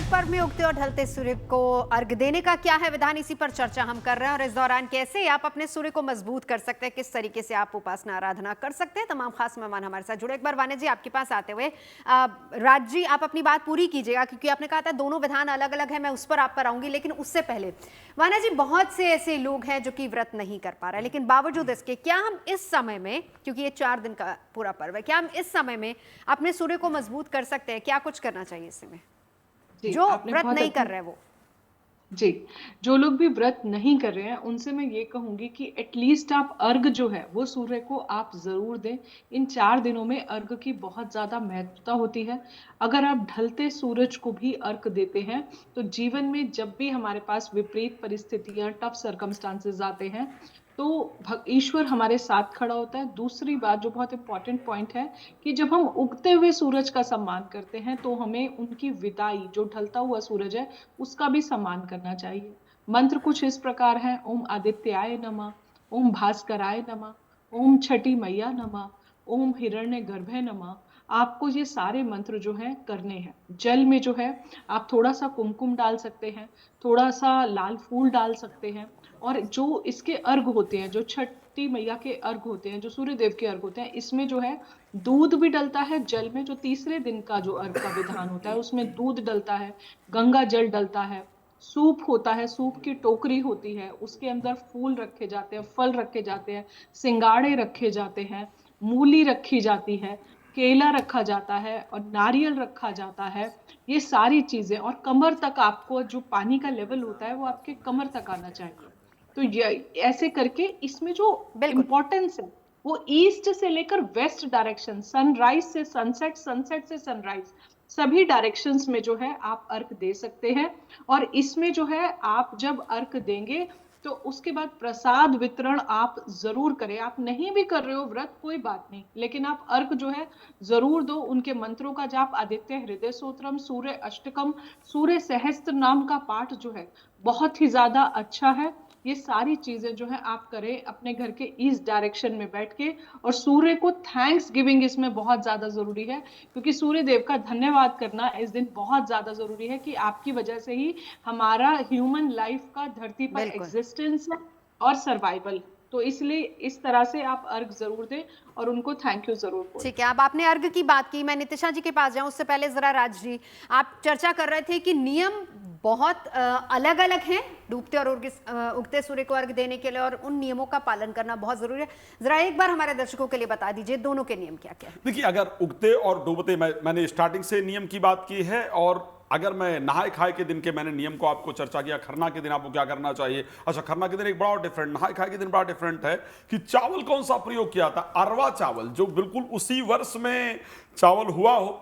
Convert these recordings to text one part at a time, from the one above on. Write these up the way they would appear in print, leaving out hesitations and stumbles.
छठ पर्व में उगते और ढलते सूर्य को अर्घ देने का क्या है विधान, इसी पर चर्चा हम कर रहे हैं। और इस दौरान कैसे आप अपने सूर्य को मजबूत कर सकते हैं, किस तरीके से आप उपासना आराधना कर सकते हैं, तमाम खास मेहमान हमारे साथ जुड़े। एक बार वाना जी आपके पास आते हुए, राज जी आप अपनी बात पूरी कीजिएगा क्योंकि आपने कहा था दोनों विधान अलग अलग है, मैं उस पर आप पर आऊंगी। लेकिन उससे पहले वाना जी, बहुत से ऐसे लोग हैं जो कि व्रत नहीं कर पा रहे, लेकिन बावजूद इसके क्या हम इस समय में, क्योंकि ये 4 दिन का पूरा पर्व है, क्या हम इस समय में अपने सूर्य को मजबूत कर सकते हैं? क्या कुछ करना चाहिए इस समय जी, जो आपने व्रत बहुत नहीं कर अच्छी रहे वो? जी, जो लोग भी व्रत नहीं कर रहे हैं, उनसे मैं ये कहूँगी कि एटलीस्ट आप अर्घ जो है, वो सूर्य को आप ज़रूर दें। इन 4 दिनों में अर्घ की बहुत ज़्यादा महत्वता होती है। अगर आप ढलते सूरज को भी अर्घ देते हैं, तो जीवन में जब भी हमारे पास विपरीत परिस्थितियाँ, टफ सर्कमस्टांसेस आते हैं, तो ईश्वर हमारे साथ खड़ा होता है। दूसरी बात जो बहुत इम्पोर्टेंट पॉइंट है कि जब हम उगते हुए सूरज का सम्मान करते हैं, तो हमें उनकी विदाई, जो ढलता हुआ सूरज है, उसका भी सम्मान करना चाहिए। मंत्र कुछ इस प्रकार है: ओम आदित्याय नमः, ओम भास्कराय नमः, ओम छठी मैया नमः, ओम हिरण्य गर्भे नमः। आपको ये सारे मंत्र जो हैं करने हैं। जल में जो है आप थोड़ा सा कुमकुम डाल सकते हैं, थोड़ा सा लाल फूल डाल सकते हैं। और जो इसके अर्घ होते हैं, जो छठी मैया के अर्घ होते हैं, जो सूर्य देव के अर्घ होते हैं, इसमें जो है दूध भी डलता है जल में। जो तीसरे दिन का जो अर्घ का विधान होता है, उसमें दूध डलता है, गंगा जल डलता है, सूप होता है, सूप की टोकरी होती है, उसके अंदर फूल रखे जाते हैं, फल रखे जाते हैं, सिंगाड़े रखे जाते हैं, मूली रखी जाती है, केला रखा जाता है और नारियल रखा जाता है। ये सारी चीजें, और कमर तक आपको जो पानी का लेवल होता है वो आपके कमर तक आना चाहिए। तो ये ऐसे करके इसमें जो बिल्कुल। इम्पोर्टेंस है, वो ईस्ट से लेकर वेस्ट डायरेक्शन, सनराइज से सनसेट, सनसेट से सनराइज, सभी डायरेक्शंस में जो है आप अर्घ दे सकते हैं। और इसमें जो है आप जब अर्घ देंगे, तो उसके बाद प्रसाद वितरण आप जरूर करें। आप नहीं भी कर रहे हो व्रत, कोई बात नहीं, लेकिन आप अर्घ जो है जरूर दो। उनके मंत्रों का जाप, आदित्य हृदय स्तोत्रम, सूर्य अष्टकम, सूर्य सहस्त्र नाम का पाठ जो है बहुत ही ज्यादा अच्छा है। ये सारी चीजें जो है आप करें अपने घर के ईस्ट डायरेक्शन में बैठ के। और सूर्य को थैंक्स गिविंग इसमें बहुत ज्यादा जरूरी है, क्योंकि सूर्य देव का धन्यवाद करना इस दिन बहुत ज्यादा जरूरी है कि आपकी वजह से ही हमारा ह्यूमन लाइफ का धरती पर बिल्कुल। एग्जिस्टेंस है और सर्वाइवल। तो इसलिए इस तरह से आप अर्घ जरूर दें और उनको थैंक यू जरूर बोलें। ठीक है, अब आपने अर्घ की बात की, मैं नितिशा जी के पास जाऊं उससे पहले जरा राज जी, आप चर्चा कर रहे थे कि नियम बहुत अलग अलग हैं डूबते और उगते सूर्य को अर्घ देने के लिए, और उन नियमों का पालन करना बहुत जरूरी है। जरा एक बार हमारे दर्शकों के लिए बता दीजिए दोनों के नियम क्या क्या है। देखिए, अगर उगते और डूबते, मैंने स्टार्टिंग से नियम की बात की है, और अगर मैं नहाए खाए के दिन के मैंने नियम को आपको चर्चा किया, खरना के दिन आपको क्या करना चाहिए। अच्छा, खरना के दिन एक बड़ा डिफरेंट, नहाए खाए के दिन बड़ा डिफरेंट है कि चावल कौन सा प्रयोग किया था। अरवा चावल, जो बिल्कुल उसी वर्ष में चावल हुआ हो,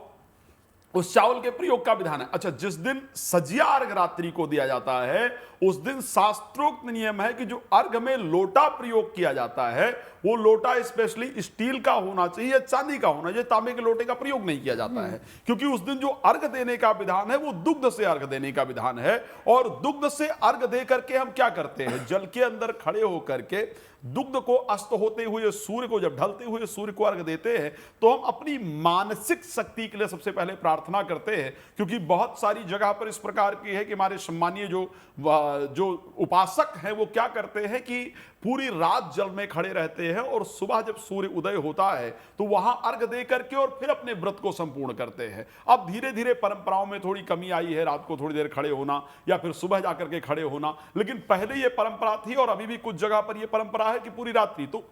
उस चावल के प्रयोग का विधान है। अच्छा, जिस दिन सजिया अर्घ रात्रि को दिया जाता है, उस दिन शास्त्रोक्त नियम है कि जो अर्घ में लोटा प्रयोग किया जाता है, वो लोटा स्पेशली स्टील का होना चाहिए, चांदी का होना चाहिए। तांबे के लोटे का प्रयोग नहीं किया जाता है, क्योंकि उस दिन जो अर्घ देने का विधान है वो दुग्ध से अर्घ देने का विधान है। और दुग्ध से अर्घ दे करके हम क्या करते हैं, जल के अंदर खड़े होकर के दुग्ध को अस्त होते हुए सूर्य को, जब ढलते हुए सूर्य को अर्घ देते हैं, तो हम अपनी मानसिक शक्ति के लिए सबसे पहले प्रार्थना करते हैं। क्योंकि बहुत सारी जगह पर इस प्रकार की है कि हमारे सम्मानीय जो उपासक हैं, वो क्या करते हैं कि पूरी रात जल में खड़े रहते हैं और सुबह जब सूर्य उदय होता है तो वहां अर्घ दे करके और फिर अपने व्रत को संपूर्ण करते हैं। अब धीरे धीरे परंपराओं में थोड़ी कमी आई है, रात को थोड़ी देर खड़े होना या फिर सुबह जाकर के खड़े होना, लेकिन पहले ये परंपरा थी और अभी भी कुछ जगह पर यह परंपरा है कि पूरी रात्रि। तो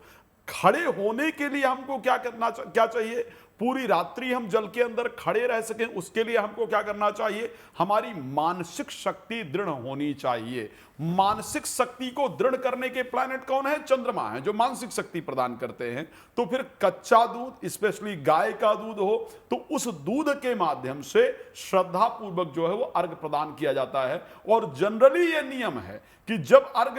खड़े होने के लिए हमको क्या चाहिए, पूरी रात्रि हम जल के अंदर खड़े रह सकें, उसके लिए हमको क्या करना चाहिए, हमारी मानसिक शक्ति दृढ़ होनी चाहिए। मानसिक शक्ति को दृढ़ करने के प्लैनेट कौन है, चंद्रमा है, जो मानसिक शक्ति प्रदान करते हैं। तो फिर कच्चा दूध, स्पेशली गाय का दूध हो, तो उस दूध के माध्यम से श्रद्धा पूर्वक जो है वो अर्घ प्रदान किया जाता है। और जनरली ये नियम है कि जब अर्घ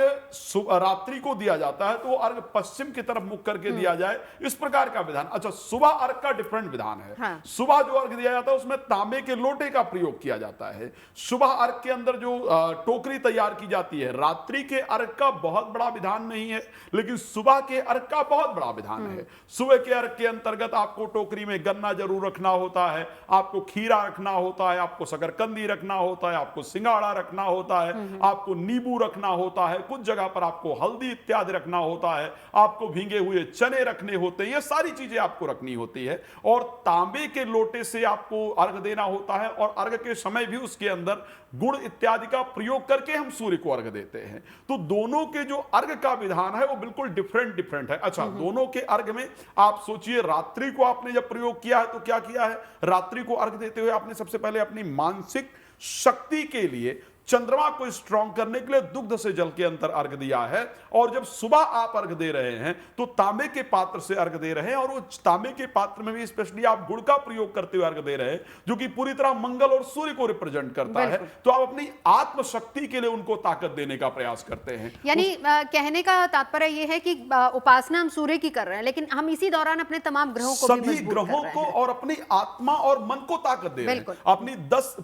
रात्रि को दिया जाता है तो वो अर्घ पश्चिम की तरफ मुख करके दिया जाए, इस प्रकार का विधान। अच्छा, सुबह अर्घ का डिफरेंट विधान है। हाँ। सुबह जो अर्घ दिया जाता है उसमें तांबे के लोटे का प्रयोग किया जाता है। सुबह अर्घ के अंदर जो टोकरी तैयार की जाती है, रात्रि के अर्घ का बहुत बड़ा विधान नहीं है, लेकिन सुबह के अर्घ का बहुत बड़ा विधान है। सुबह के अर्घ के अंतर्गत आपको टोकरी में गन्ना जरूर रखना होता है, आपको खीरा रखना होता है, आपको शकरकंदी रखना होता है, आपको सिंगाड़ा रखना होता है, आपको नींबू रखना होता है, कुछ जगह पर आपको हल्दी इत्यादि रखना होता है, आपको भींगे हुए चने रखने होते हैं। ये सारी चीजें आपको रखनी होती है और तांबे के लोटे से आपको अर्घ देना होता है और अर्घ के समय भी उसके अंदर गुड़ इत्यादि का प्रयोग करके हम सूर्य को अर्घ देते हैं। तो दोनों के जो अर्घ का विधान है वो बिल्कुल डिफरेंट है। अच्छा, दोनों के अर्घ में आप सोचिए, रात्रि को आपने जब प्रयोग किया है तो क्या किया है? रात्रि को अर्घ देते हुए आपने सबसे पहले अपनी मानसिक शक्ति के लिए, चंद्रमा को स्ट्रांग करने के लिए दुग्ध से जल के अंतर अर्घ दिया है। और जब सुबह आप अर्घ दे रहे हैं तो तांबे के पात्र से अर्घ दे रहे हैं, और वो तांबे के पात्र में भी स्पेशली आप गुड़ का प्रयोग करते हुए अर्घ दे रहे हैं, जो कि पूरी तरह मंगल और सूर्य को रिप्रेजेंट करता है। तो आप अपनी आत्मशक्ति के लिए उनको ताकत देने का प्रयास करते हैं। यानी कहने का तात्पर्य यह है कि उपासना हम सूर्य की कर रहे हैं, लेकिन हम इसी दौरान अपने तमाम ग्रहों को भी सभी मजबूत ग्रहों कर रहे को हैं। और अपनी आत्मा और मन को ताकत दे रहे हैं। अपनी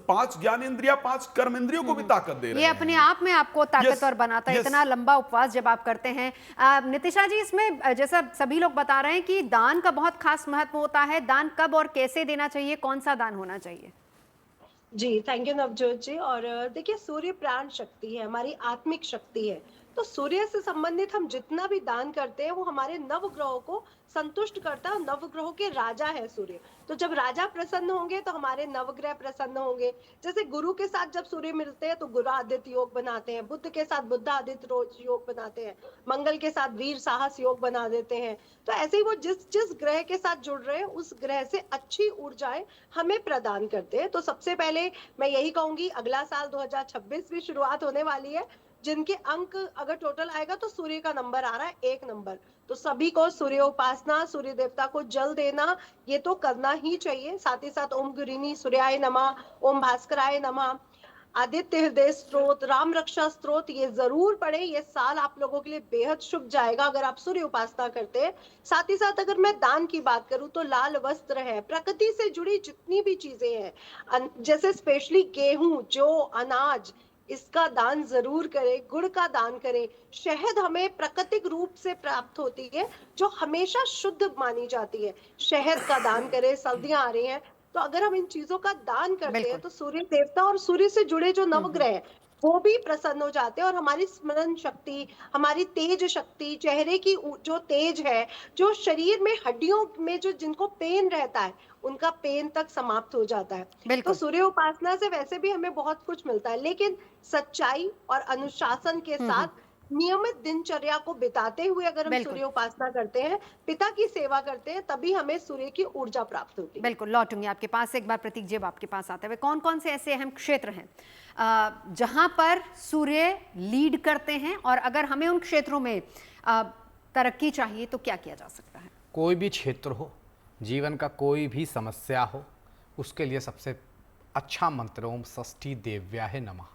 5 ज्ञानेंद्रिया, 5 कर्मेंद्रियों को भी ताकत दे रहे ये हैं। अपने आप में आपको ताकतवर बनाता है, इतना लंबा उपवास जब आप करते हैं। नितिशा जी, इसमें जैसा सभी लोग बता रहे हैं कि दान का बहुत खास महत्व होता है। दान कब और कैसे देना चाहिए, कौन सा दान होना चाहिए? जी, थैंक यू नवजोत जी। और देखिए, सूर्य प्राण शक्ति है, हमारी आत्मिक शक्ति है। तो सूर्य से संबंधित हम जितना भी दान करते हैं वो हमारे नवग्रहों को संतुष्ट करता है। नवग्रहों के राजा है सूर्य, तो जब राजा प्रसन्न होंगे तो हमारे नवग्रह प्रसन्न होंगे। जैसे गुरु के साथ जब सूर्य मिलते हैं तो गुरु आदित्य योग बनाते हैं, बुध के साथ बुध आदित्य योग बनाते हैं, मंगल के साथ वीर साहस योग बना देते हैं। तो ऐसे ही वो जिस जिस ग्रह के साथ जुड़ रहे हैं उस ग्रह से अच्छी ऊर्जाएं हमें प्रदान करते हैं। तो सबसे पहले मैं यही कहूंगी, अगला साल 2026 भी शुरुआत होने वाली है, जिनके अंक अगर टोटल आएगा तो सूर्य का नंबर आ रहा है 1 नंबर। तो सभी को सूर्य उपासना, सूर्य देवता को जल देना, ये तो करना ही चाहिए। साथ ही साथ ओम गुरिनी सूर्याय नमः, ओम भास्कराय नमः, आदित्य हृदय स्तोत, राम रक्षा स्तोत, ये जरूर पढ़े। ये साल आप लोगों के लिए बेहद शुभ जाएगा अगर आप सूर्य उपासना करते हैं। साथ ही साथ अगर मैं दान की बात करूं तो लाल वस्त्र है, प्रकृति से जुड़ी जितनी भी चीजें हैं, जैसे स्पेशली गेहूं, जौ, अनाज, इसका दान जरूर करें। गुड़ का दान करें। शहद हमें प्राकृतिक रूप से प्राप्त होती है जो हमेशा शुद्ध मानी जाती है, शहद का दान करें। सर्दियां आ रही हैं तो अगर हम इन चीजों का दान करते हैं तो सूर्य देवता और सूर्य से जुड़े जो नवग्रह हैं वो भी प्रसन्न हो जाते हैं और हमारी स्मरण शक्ति, हमारी तेज शक्ति, चेहरे की जो तेज है, जो शरीर में हड्डियों में जो जिनको पेन रहता है उनका पेन तक समाप्त हो जाता है। तो सूर्य उपासना से वैसे भी हमें बहुत कुछ मिलता है, लेकिन सच्चाई और अनुशासन के साथ नियमित दिनचर्या को बिताते हुए अगर हम सूर्य उपासना करते हैं, पिता की सेवा करते हैं, तभी हमें सूर्य की ऊर्जा प्राप्त होती है। बिल्कुल, लौटूंगी आपके पास एक बार। प्रतीक जी, आपके पास आते हुए कौन कौन से ऐसे अहम क्षेत्र हैं जहां पर सूर्य लीड करते हैं, और अगर हमें उन क्षेत्रों में तरक्की चाहिए तो क्या किया जा सकता है? कोई भी क्षेत्र हो, जीवन का कोई भी समस्या हो, उसके लिए सबसे अच्छा मंत्र ओम षष्ठी देव्याय नमः।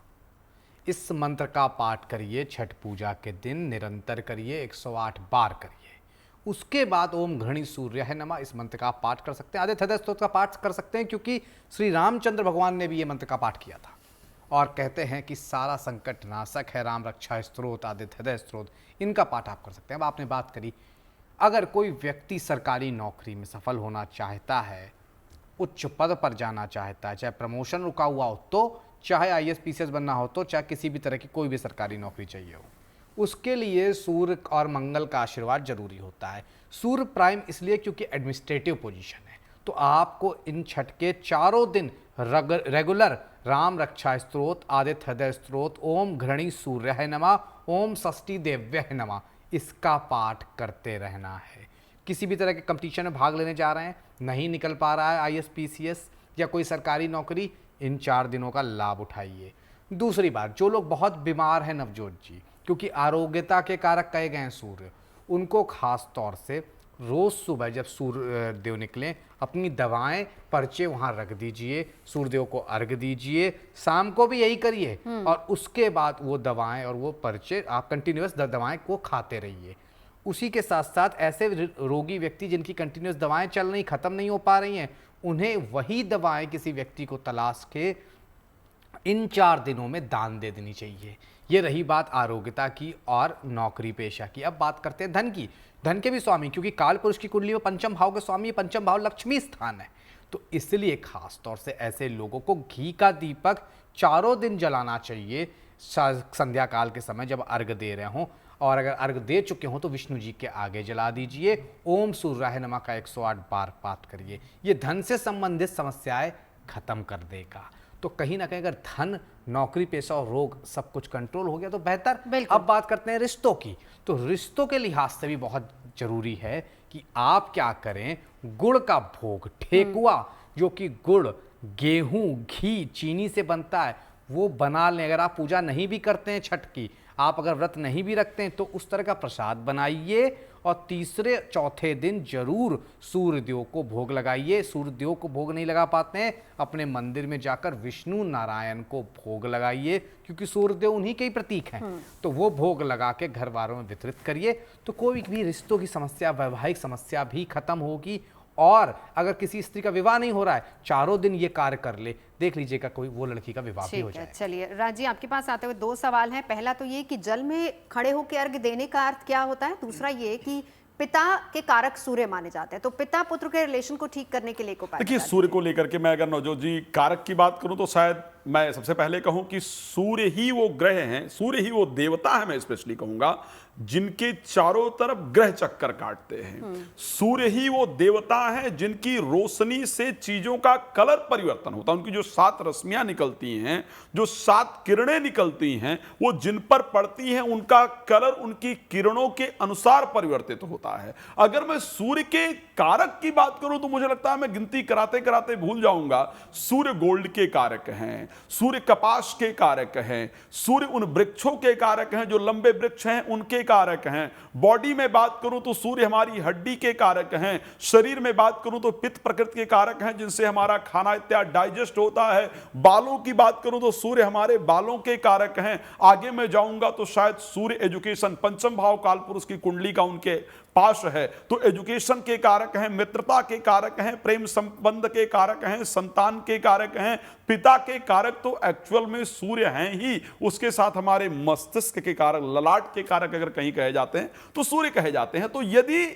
इस मंत्र का पाठ करिए, छठ पूजा के दिन निरंतर करिए, 108 बार करिए। उसके बाद ओम घृणी सूर्याय नमः इस मंत्र का पाठ कर सकते हैं। आदित्य हृदय स्तोत्र का पाठ कर सकते हैं, क्योंकि श्री रामचंद्र भगवान ने भी ये मंत्र का पाठ किया था और कहते हैं कि सारा संकट नाशक है राम रक्षा स्तोत्र, आदित्य हृदय स्तोत्र, इनका पाठ आप कर सकते हैं। अब आपने बात करी, अगर कोई व्यक्ति सरकारी नौकरी में सफल होना चाहता है, उच्च पद पर जाना चाहता है, चाहे प्रमोशन रुका हुआ हो तो, चाहे IAS PCS बनना हो तो, चाहे किसी भी तरह की कोई भी सरकारी नौकरी चाहिए हो, उसके लिए सूर्य और मंगल का आशीर्वाद जरूरी होता है। सूर्य प्राइम इसलिए क्योंकि एडमिनिस्ट्रेटिव पोजीशन है। तो आपको इन छठ के चारों दिन रेगुलर राम रक्षा स्तोत्र, आदित्य हृदय स्तोत्र, ओम घृणी सूर्याय नमः, ओम षष्ठी देव्याय नमः, इसका पाठ करते रहना है। किसी भी तरह के कंपटीशन में भाग लेने जा रहे हैं, नहीं निकल पा रहा है IAS PCS या कोई सरकारी नौकरी, इन 4 दिनों का लाभ उठाइए। दूसरी बात, जो लोग बहुत बीमार हैं नवजोत जी, क्योंकि आरोग्यता के कारक कहे गए हैं सूर्य, उनको खास तौर से रोज सुबह जब सूर्य देव निकलें अपनी दवाएं पर्चे वहां रख दीजिए, सूर्यदेव को अर्घ दीजिए। शाम को भी यही करिए और उसके बाद वो दवाएं और वो पर्चे आप कंटिन्यूअस दवाएं को खाते रहिए। उसी के साथ साथ ऐसे रोगी व्यक्ति जिनकी कंटिन्यूस दवाएं चल रही, खत्म नहीं हो पा रही हैं, उन्हें वही दवाएं किसी व्यक्ति को तलाश के इन 4 दिनों में दान दे देनी चाहिए। ये रही बात आरोग्यता की और नौकरी पेशा की। अब बात करते हैं धन की। धन के भी स्वामी, क्योंकि काल पुरुष की कुंडली में पंचम भाव के स्वामी, पंचम भाव लक्ष्मी स्थान है, तो इसलिए खास तौर से ऐसे लोगों को घी का दीपक 4 दिन जलाना चाहिए संध्या काल के समय जब अर्घ दे रहे हों, और अगर अर्घ दे चुके हों तो विष्णु जी के आगे जला दीजिए। ओम सूर्याय नमः का 108 बार पाठ करिए। ये धन से संबंधित समस्याएं खत्म कर देगा। तो कहीं ना कहीं अगर धन, नौकरी पेशा और रोग सब कुछ कंट्रोल हो गया तो बेहतर। अब बात करते हैं रिश्तों की। तो रिश्तों के लिहाज से भी बहुत जरूरी है कि आप क्या करें, गुड़ का भोग, ठेकुआ जो कि गुड़, गेहूं, घी, चीनी से बनता है, वो बना लें। अगर आप पूजा नहीं भी करते हैं छठ की, आप अगर व्रत नहीं भी रखते हैं, तो उस तरह का प्रसाद बनाइए और तीसरे चौथे दिन जरूर सूर्यदेव को भोग लगाइए। सूर्यदेव को भोग नहीं लगा पाते हैं, अपने मंदिर में जाकर विष्णु नारायण को भोग लगाइए, क्योंकि सूर्यदेव उन्हीं के ही प्रतीक हैं। तो वो भोग लगा के घर वालों में वितरित करिए, तो कोई भी रिश्तों की समस्या, वैवाहिक समस्या भी खत्म होगी। और अगर किसी स्त्री का विवाह नहीं हो रहा है, 4 दिन ये कार्य कर ले, देख लीजिएगा कोई वो लड़की का विवाह भी हो जाए। चलिए राज जी, आपके पास आते हुए 2 सवाल हैं। पहला तो ये कि जल में खड़े होकर अर्घ देने का अर्थ क्या होता है। दूसरा ये कि पिता के कारक सूर्य माने जाते हैं, तो पिता पुत्र के रिलेशन को ठीक करने के लिए को देखिए, सूर्य को लेकर के मैं अगर नवजोत जी कारक की बात करूं तो शायद मैं सबसे पहले कहूं कि सूर्य ही वो ग्रह हैं, सूर्य ही वो देवता है, मैं स्पेशली कहूंगा, जिनके चारों तरफ ग्रह चक्कर काटते हैं। सूर्य ही वो देवता है जिनकी रोशनी से चीजों का कलर परिवर्तन होता है। उनकी जो 7 रश्मियां निकलती हैं, जो 7 किरणें निकलती हैं, वो जिन पर पड़ती हैं उनका कलर उनकी किरणों के अनुसार परिवर्तित होता है। अगर मैं सूर्य के कारक की बात करूं तो मुझे लगता है मैं गिनती कराते कराते भूल जाऊंगा। सूर्य गोल्ड के कारक हैं, सूर्य कपास के कारक हैं, सूर्य उन वृक्षों के कारक हैं जो लंबे वृक्ष हैं उनके कारक हैं। बॉडी में बात करूं तो सूर्य हमारी हड्डी के कारक हैं। शरीर में बात करूं तो पित्त प्रकृति के कारक हैं जिनसे हमारा खाना इत्यादि डाइजेस्ट होता है। बालों की बात करूं तो सूर्य हमारे बालों के कारक हैं। आगे मैं जाऊंगा तो शायद सूर्य एजुकेशन, पंचम भाव कालपुरुष की कुंडली का उनके पास है, तो एजुकेशन के कारक हैं, मित्रता के कारक हैं, प्रेम संबंध के कारक हैं, संतान के कारक हैं, पिता के कारक तो एक्चुअल में सूर्य हैं ही। उसके साथ हमारे मस्तिष्क के कारक, ललाट के कारक अगर कहीं कहे जाते हैं तो सूर्य कहे जाते हैं। तो यदि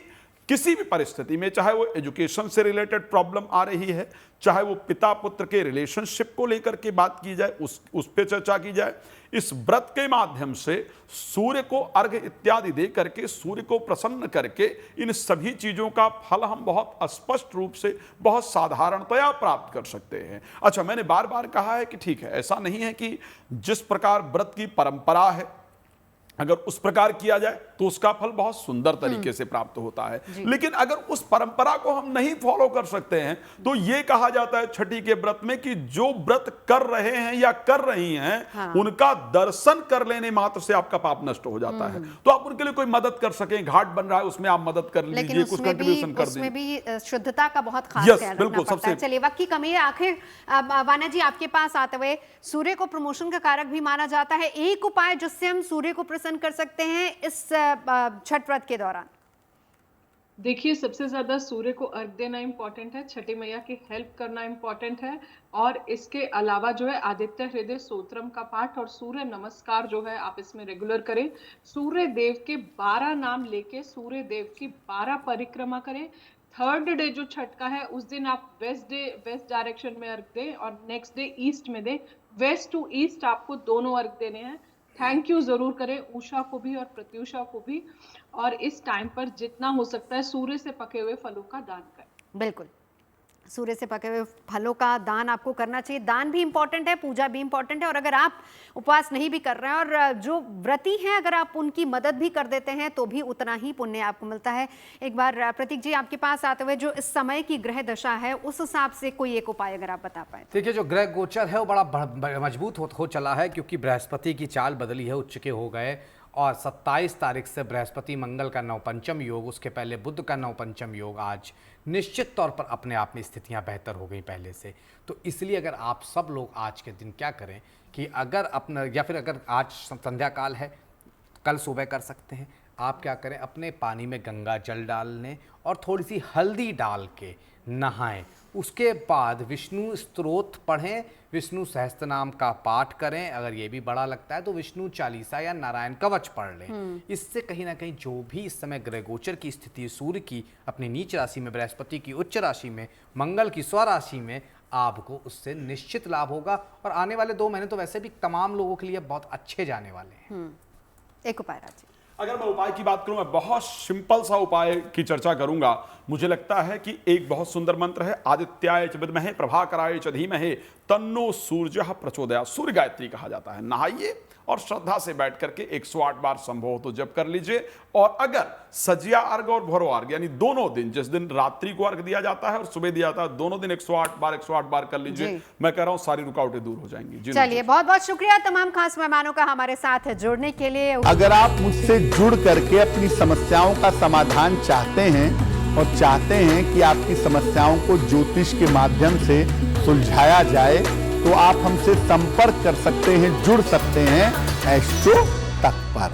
किसी भी परिस्थिति में, चाहे वो एजुकेशन से रिलेटेड प्रॉब्लम आ रही है, चाहे वो पिता पुत्र के रिलेशनशिप को लेकर के बात की जाए, उस पे चर्चा की जाए, इस व्रत के माध्यम से सूर्य को अर्घ इत्यादि दे करके, सूर्य को प्रसन्न करके, इन सभी चीजों का फल हम बहुत स्पष्ट रूप से, बहुत साधारणतया प्राप्त कर सकते हैं। अच्छा, मैंने बार बार कहा है कि ठीक है, ऐसा नहीं है कि जिस प्रकार व्रत की परंपरा है अगर उस प्रकार किया जाए तो उसका फल बहुत सुंदर तरीके से प्राप्त होता है, लेकिन अगर उस परंपरा को हम नहीं फॉलो कर सकते हैं तो यह कहा जाता है छठी के व्रत में कि जो व्रत कर रहे हैं या कर रही हैं, उनका दर्शन कर लेने मात्र से आपका पाप नष्ट हो जाता है। तो आप उनके लिए कोई मदद कर सकें, घाट बन रहा है उसमें आप मदद कर लीजिए, कुछ कंट्रीब्यूशन कर दीजिए। उसमें भी शुद्धता का बहुत खास Yes, ख्याल बिल्कुल, रखना पड़ता है। सबसे- चलिए, वक्त की कमी है। आखिर वाना जी, आपके पास आते हुए, सूर्य को प्रमोशन का कारक भी माना जाता है। एक उपाय जिससे हम सूर्य को प्रसन्न कर सकते हैं इस छठ व्रत के दौरान। देखिए, सबसे ज्यादा सूर्य को अर्घ देना इंपॉर्टेंट है, छठी मैया की हेल्प करना इंपॉर्टेंट है, और इसके अलावा जो है आदित्य हृदय स्तोत्रम का पाठ और सूर्य नमस्कार जो है आप इसमें रेगुलर करें। सूर्य देव के 12 नाम लेके सूर्य देव की 12 परिक्रमा करें। 3rd डे जो छठ का है उस दिन आप वेस्ट डायरेक्शन में अर्घ दें और नेक्स्ट डे ईस्ट में दें। वेस्ट टू ईस्ट आपको दोनों अर्घ देने हैं। थैंक यू जरूर करें उषा को भी और प्रत्युषा को भी, और इस टाइम पर जितना हो सकता है सूर्य से पके हुए फलों का दान करें। बिल्कुल, सूर्य से पके हुए फलों का दान आपको करना चाहिए। दान भी इंपॉर्टेंट है, पूजा भी इंपॉर्टेंट है, और अगर आप उपवास नहीं भी कर रहे हैं और जो व्रती हैं अगर आप उनकी मदद भी कर देते हैं तो भी उतना ही पुण्य आपको मिलता है। एक बार प्रतीक जी, आपके पास आते हुए, जो इस समय की ग्रह दशा है उस हिसाब से कोई एक उपाय अगर आप बता पाए। देखिए, जो ग्रह गोचर है वो बड़ा मजबूत हो चला है, क्योंकि बृहस्पति की चाल बदली है, उच्च के हो गए, और 27 तारीख से बृहस्पति मंगल का नवपंचम योग, उसके पहले बुध का नवपंचम योग, आज निश्चित तौर पर अपने आप में स्थितियां बेहतर हो गई पहले से। तो इसलिए अगर आप सब लोग आज के दिन क्या करें कि अगर अपना, या फिर अगर आज संध्या काल है, कल सुबह कर सकते हैं, आप क्या करें, अपने पानी में गंगा जल डाल लें और थोड़ी सी हल्दी डाल के नहाएं। उसके बाद विष्णु स्तोत्र पढ़ें, विष्णु सहस्त्रनाम का पाठ करें। अगर ये भी बड़ा लगता है तो विष्णु चालीसा या नारायण कवच पढ़ लें। इससे कहीं ना कहीं जो भी इस समय ग्रह गोचर की स्थिति, सूर्य की अपनी नीच राशि में, बृहस्पति की उच्च राशि में, मंगल की स्व राशि में, आपको उससे निश्चित लाभ होगा। और आने वाले 2 महीने तो वैसे भी तमाम लोगों के लिए बहुत अच्छे जाने वाले हैं। एक उपाय राजी। अगर मैं उपाय की बात करूं, मैं बहुत सिंपल सा उपाय की चर्चा करूंगा। मुझे लगता है कि एक बहुत सुंदर मंत्र है, आदित्याय च विद्महे प्रभाकराय च धीमहि तन्नो सूर्यः प्रचोदयात्। सूर्य गायत्री कहा जाता है। नहाइए और श्रद्धा से बैठ करके 108 बार संभव हो तो जप कर लीजिए। और अगर सजिया अर्घ और भोरो अर्घ यानी दोनों दिन, जिस दिन रात्रि को अर्घ दिया जाता है और सुबह दिया जाता है, दोनों दिन 108 बार कर लीजिए। मैं कह रहा हूं सारी रुकावटें दूर हो जाएंगी। चलिए, बहुत बहुत शुक्रिया तमाम खास मेहमानों का हमारे साथ जुड़ने के लिए। अगर आप मुझसे जुड़ करके अपनी समस्याओं का समाधान चाहते हैं और चाहते हैं कि आपकी समस्याओं को ज्योतिष के माध्यम से सुलझाया जाए, तो आप हमसे संपर्क कर सकते हैं, जुड़ सकते हैं एस्ट्रो तक पर।